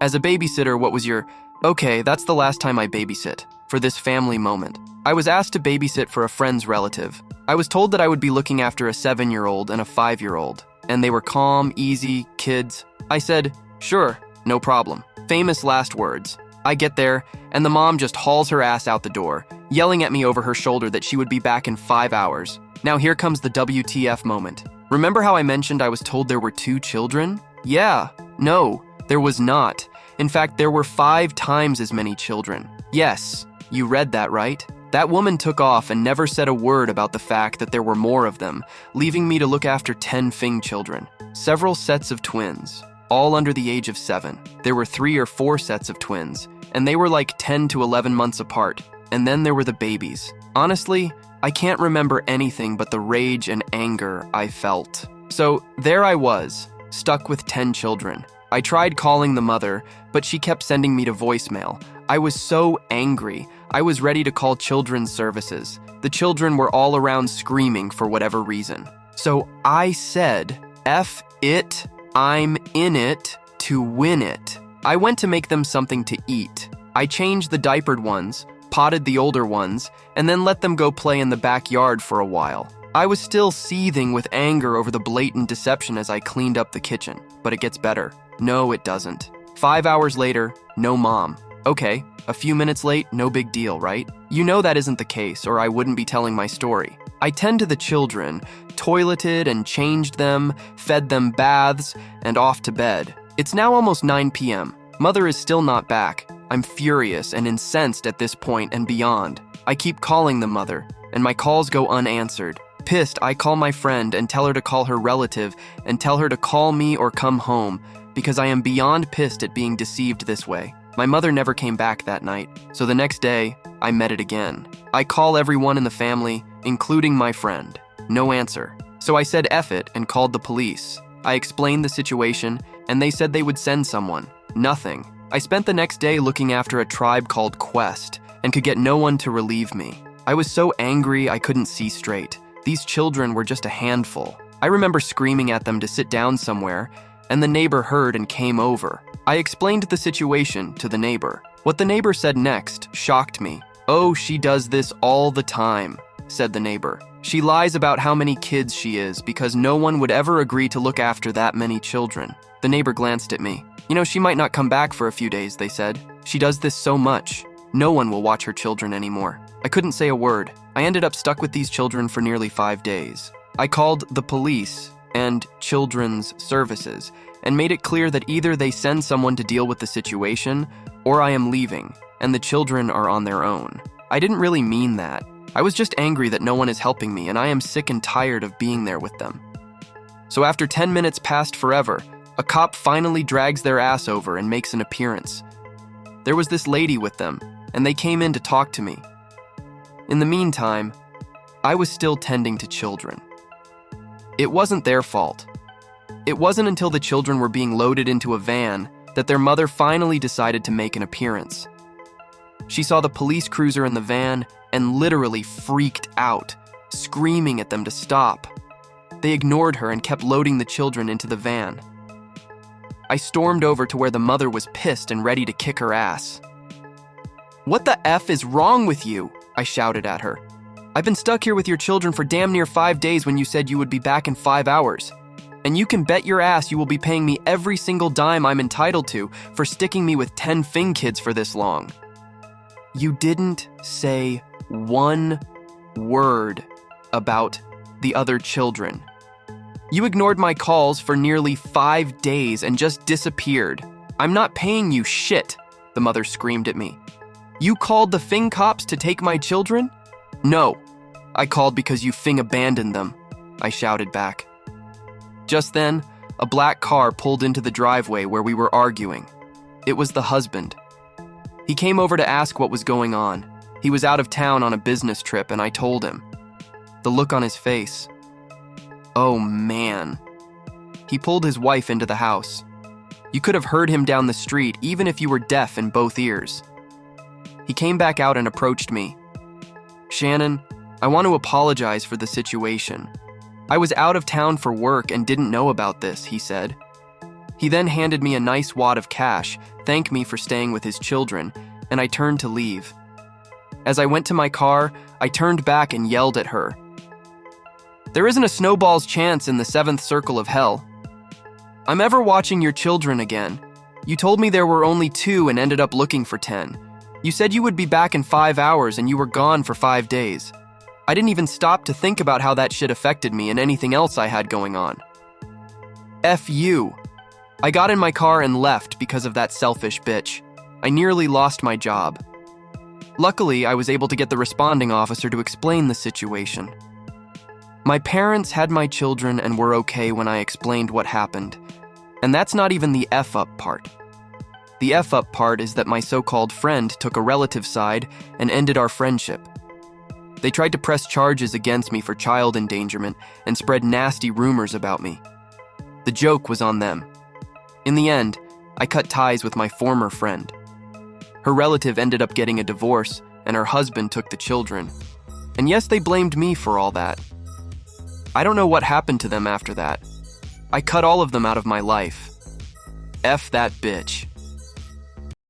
As a babysitter, what was your, okay, that's the last time I babysit, for this family moment. I was asked to babysit for a friend's relative. I was told that I would be looking after a 7-year-old and a 5-year-old, and they were calm, easy, kids. I said, sure, no problem. Famous last words. I get there, and the mom just hauls her ass out the door, yelling at me over her shoulder that she would be back in 5 hours. Now here comes the WTF moment. Remember how I mentioned I was told there were 2 children? Yeah, no, there was not. In fact, there were 5 times as many children. Yes, you read that right. That woman took off and never said a word about the fact that there were more of them, leaving me to look after 10 Fing children. Several sets of twins, all under the age of 7. There were 3 or 4 sets of twins, and they were like 10 to 11 months apart. And then there were the babies. Honestly, I can't remember anything but the rage and anger I felt. So there I was, stuck with 10 children. I tried calling the mother, but she kept sending me to voicemail. I was so angry. I was ready to call children's services. The children were all around screaming for whatever reason. So I said, F it, I'm in it to win it. I went to make them something to eat. I changed the diapered ones, potted the older ones, and then let them go play in the backyard for a while. I was still seething with anger over the blatant deception as I cleaned up the kitchen, but it gets better. No, it doesn't. 5 hours later, no mom. Okay, a few minutes late, no big deal, right? You know that isn't the case, or I wouldn't be telling my story. I tend to the children, toileted and changed them, fed them baths, and off to bed. It's now almost 9 p.m. Mother is still not back. I'm furious and incensed at this point and beyond. I keep calling the mother, and my calls go unanswered. Pissed, I call my friend and tell her to call her relative and tell her to call me or come home because I am beyond pissed at being deceived this way. My mother never came back that night, so the next day, I met it again. I call everyone in the family, including my friend. No answer. So I said F it and called the police. I explained the situation, and they said they would send someone. Nothing. I spent the next day looking after a tribe called Quest and could get no one to relieve me. I was so angry I couldn't see straight. These children were just a handful. I remember screaming at them to sit down somewhere, and the neighbor heard and came over. I explained the situation to the neighbor. What the neighbor said next shocked me. Oh, she does this all the time, said the neighbor. She lies about how many kids she is because no one would ever agree to look after that many children. The neighbor glanced at me. You know, she might not come back for a few days, they said. She does this so much. No one will watch her children anymore. I couldn't say a word. I ended up stuck with these children for nearly 5 days. I called the police and children's services and made it clear that either they send someone to deal with the situation or I am leaving and the children are on their own. I didn't really mean that. I was just angry that no one is helping me and I am sick and tired of being there with them. So after 10 minutes passed forever, a cop finally drags their ass over and makes an appearance. There was this lady with them, and they came in to talk to me. In the meantime, I was still tending to children. It wasn't their fault. It wasn't until the children were being loaded into a van that their mother finally decided to make an appearance. She saw the police cruiser in the van and literally freaked out, screaming at them to stop. They ignored her and kept loading the children into the van. I stormed over to where the mother was pissed and ready to kick her ass. "What the F is wrong with you?" I shouted at her. "I've been stuck here with your children for damn near 5 days when you said you would be back in 5 hours. And you can bet your ass you will be paying me every single dime I'm entitled to for sticking me with 10 Fing kids for this long." You didn't say one word about the other children. You ignored my calls for nearly 5 days and just disappeared. "I'm not paying you shit," the mother screamed at me. "You called the Fing cops to take my children?" "No, I called because you Fing abandoned them," I shouted back. Just then, a black car pulled into the driveway where we were arguing. It was the husband. He came over to ask what was going on. He was out of town on a business trip and I told him. The look on his face. Oh man. He pulled his wife into the house. You could have heard him down the street even if you were deaf in both ears. He came back out and approached me. "Shannon, I want to apologize for the situation. I was out of town for work and didn't know about this," he said. He then handed me a nice wad of cash, thanked me for staying with his children, and I turned to leave. As I went to my car, I turned back and yelled at her. There isn't a snowball's chance in the seventh circle of hell. I'm ever watching your children again. You told me there were only 2 and ended up looking for 10. You said you would be back in 5 hours and you were gone for 5 days. I didn't even stop to think about how that shit affected me and anything else I had going on. F you. I got in my car and left because of that selfish bitch. I nearly lost my job. Luckily, I was able to get the responding officer to explain the situation. My parents had my children and were okay when I explained what happened. And that's not even the F-up part. The F-up part is that my so-called friend took a relative side and ended our friendship. They tried to press charges against me for child endangerment and spread nasty rumors about me. The joke was on them. In the end, I cut ties with my former friend. Her relative ended up getting a divorce, and her husband took the children. And yes, they blamed me for all that. I don't know what happened to them after that. I cut all of them out of my life. F that bitch.